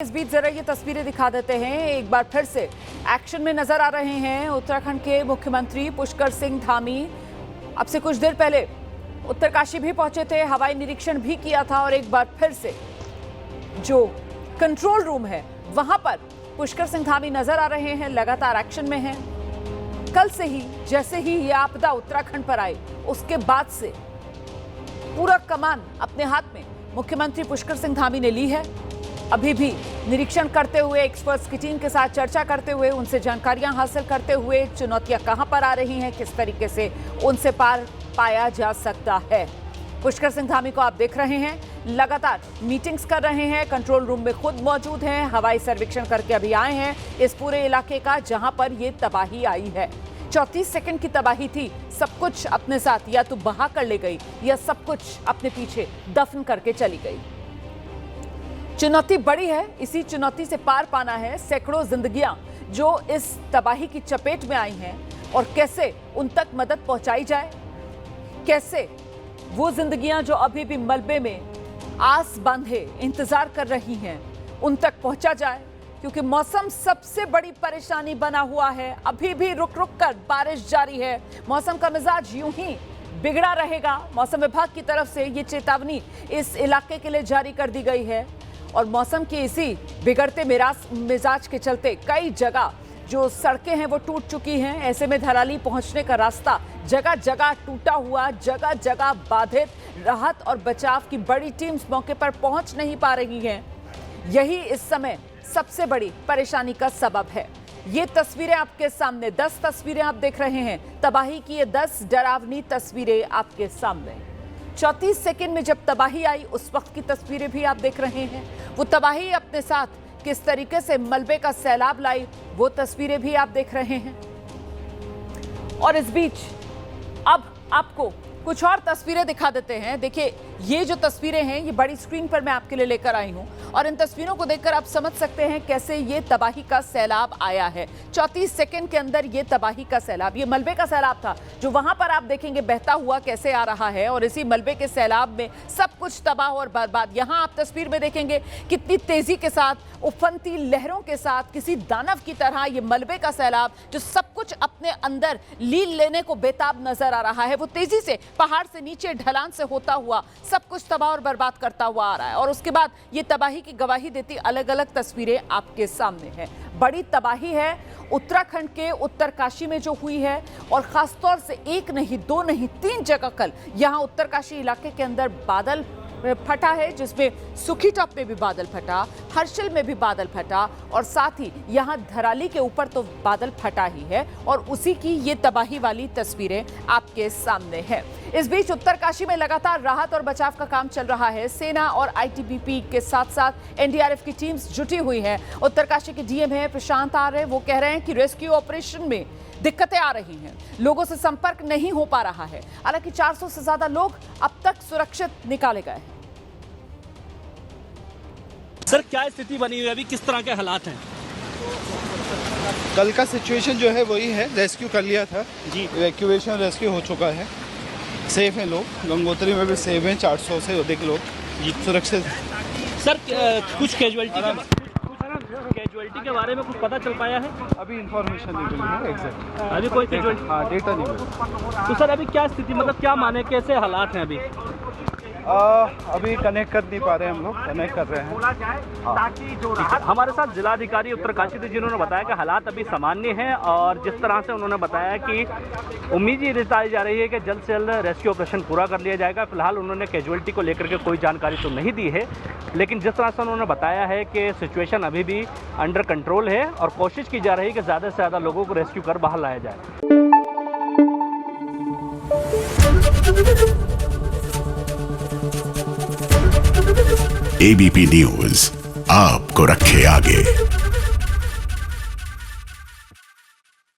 इस बीच जरा ये तस्वीरें दिखा देते हैं। एक बार फिर से एक्शन में नजर आ रहे हैं उत्तराखंड के मुख्यमंत्री पुष्कर सिंह धामी। अब से कुछ देर पहले उत्तरकाशी भी पहुंचे थे, हवाई निरीक्षण भी किया था और एक बार फिर से जो कंट्रोल रूम है वहां पर पुष्कर सिंह धामी नजर आ रहे हैं, लगातार एक्शन में हैं। कल से ही जैसे ही ये आपदा उत्तराखंड पर आई उसके बाद से पूरा कमान अपने हाथ में मुख्यमंत्री पुष्कर सिंह धामी ने ली है। अभी भी निरीक्षण करते हुए, एक्सपर्ट्स की टीम के साथ चर्चा करते हुए, उनसे जानकारियां हासिल करते हुए, चुनौतियां कहां पर आ रही हैं, किस तरीके से उनसे पार पाया जा सकता है। पुष्कर सिंह धामी को आप देख रहे हैं, लगातार मीटिंग्स कर रहे हैं, कंट्रोल रूम में खुद मौजूद हैं, हवाई सर्वेक्षण करके अभी आए हैं इस पूरे इलाके का जहां पर ये तबाही आई है। 34 सेकंड की तबाही थी, सब कुछ अपने साथ या तो बहा कर ले गई या सब कुछ अपने पीछे दफन करके चली गई। चुनौती बड़ी है, इसी चुनौती से पार पाना है। सैकड़ों जिंदगियां जो इस तबाही की चपेट में आई हैं और कैसे उन तक मदद पहुंचाई जाए, कैसे वो जिंदगियां जो अभी भी मलबे में आस बांधे इंतजार कर रही हैं उन तक पहुंचा जाए, क्योंकि मौसम सबसे बड़ी परेशानी बना हुआ है। अभी भी रुक रुक कर बारिश जारी है, मौसम का मिजाज यूं ही बिगड़ा रहेगा। मौसम विभाग की तरफ से ये चेतावनी इस इलाके के लिए जारी कर दी गई है और मौसम के इसी बिगड़ते मिजाज के चलते कई जगह जो सड़कें हैं वो टूट चुकी हैं। ऐसे में धराली पहुंचने का रास्ता जगह जगह टूटा हुआ, जगह जगह बाधित। राहत और बचाव की बड़ी टीम्स मौके पर पहुंच नहीं पा रही हैं। यही इस समय सबसे बड़ी परेशानी का सबब है। ये तस्वीरें आपके सामने, 10 तस्वीरें आप देख रहे हैं, तबाही की ये 10 डरावनी तस्वीरें आपके सामने। 34 सेकंड में जब तबाही आई उस वक्त की तस्वीरें भी आप देख रहे हैं। वो तबाही अपने साथ किस तरीके से मलबे का सैलाब लाई वो तस्वीरें भी आप देख रहे हैं। और इस बीच अब आपको कुछ और तस्वीरें दिखा देते हैं। देखिए, ये जो तस्वीरें हैं ये बड़ी स्क्रीन पर मैं आपके लिए लेकर आई हूं और इन तस्वीरों को देखकर आप समझ सकते हैं कैसे ये तबाही का सैलाब आया है। 34 सेकंड के अंदर ये तबाही का सैलाब, ये मलबे का सैलाब था जो वहां पर आप देखेंगे बहता हुआ कैसे आ रहा है और इसी मलबे के सैलाब में सब कुछ तबाह और बर्बाद। यहां आप तस्वीर में देखेंगे कितनी तेजी के साथ, उफनती लहरों के साथ, किसी दानव की तरह ये मलबे का सैलाब जो सब कुछ अपने अंदर लील लेने को बेताब नजर आ रहा है, वो तेजी से पहाड़ से नीचे ढलान से होता हुआ सब कुछ तबाह और बर्बाद करता हुआ आ रहा है। और उसके बाद ये तबाही की गवाही देती अलग अलग तस्वीरें आपके सामने हैं। बड़ी तबाही है उत्तराखंड के उत्तरकाशी में जो हुई है और खासतौर से एक नहीं, दो नहीं, 3 जगह कल यहां उत्तरकाशी इलाके के अंदर बादल फटा है, जिसमें सुखी टॉप में भी बादल फटा, हर्षिल में भी बादल फटा और साथ ही यहां धराली के ऊपर तो बादल फटा ही है और उसी की ये तबाही वाली तस्वीरें आपके सामने है। इस बीच उत्तरकाशी में लगातार राहत और बचाव का काम चल रहा है। सेना और आईटीबीपी के साथ साथ एनडीआरएफ की टीम्स जुटी हुई है। उत्तरकाशी के डीएम है प्रशांत आर्य, वो कह रहे हैं कि रेस्क्यू ऑपरेशन में दिक्कतें आ रही हैं, लोगों से संपर्क नहीं हो पा रहा है। हालांकि 400 से ज्यादा लोग अब तक सुरक्षित निकाले गए हैं। सर, क्या स्थिति बनी हुई है अभी, किस तरह के हालात हैं? कल का सिचुएशन जो है वही है, रेस्क्यू कर लिया था जी, इवैक्यूएशन रेस्क्यू हो चुका है, सेफ हैं लोग, गंगोत्री में भी सेफ हैं, 400 से अधिक लोग जी सुरक्षित। सर, कुछ कैजुअलिटी के बारे में कुछ पता चल पाया है? अभी इंफॉर्मेशन नहीं मिली है एग्जैक्ट, अभी कोई कैजुअलिटी, डेटा नहीं मिला। तो सर अभी क्या स्थिति, मतलब क्या माने, कैसे हालात हैं अभी? अभी कनेक्ट कर नहीं पा रहे हैं, हम लोग कनेक्ट कर रहे हैं। हमारे साथ जिलाधिकारी उत्तरकाशी थे जिन्होंने बताया कि हालात अभी सामान्य हैं और जिस तरह से उन्होंने बताया कि उम्मीद ये जताई जा रही है कि जल्द से जल्द रेस्क्यू ऑपरेशन पूरा कर लिया जाएगा। फिलहाल उन्होंने कैजुअलिटी को लेकर के कोई जानकारी तो नहीं दी है, लेकिन जिस तरह से उन्होंने बताया है कि सिचुएशन अभी भी अंडर कंट्रोल है और कोशिश की जा रही है कि ज़्यादा से ज़्यादा लोगों को रेस्क्यू कर बाहर लाया जाए। एबीपी न्यूज आपको रखे आगे।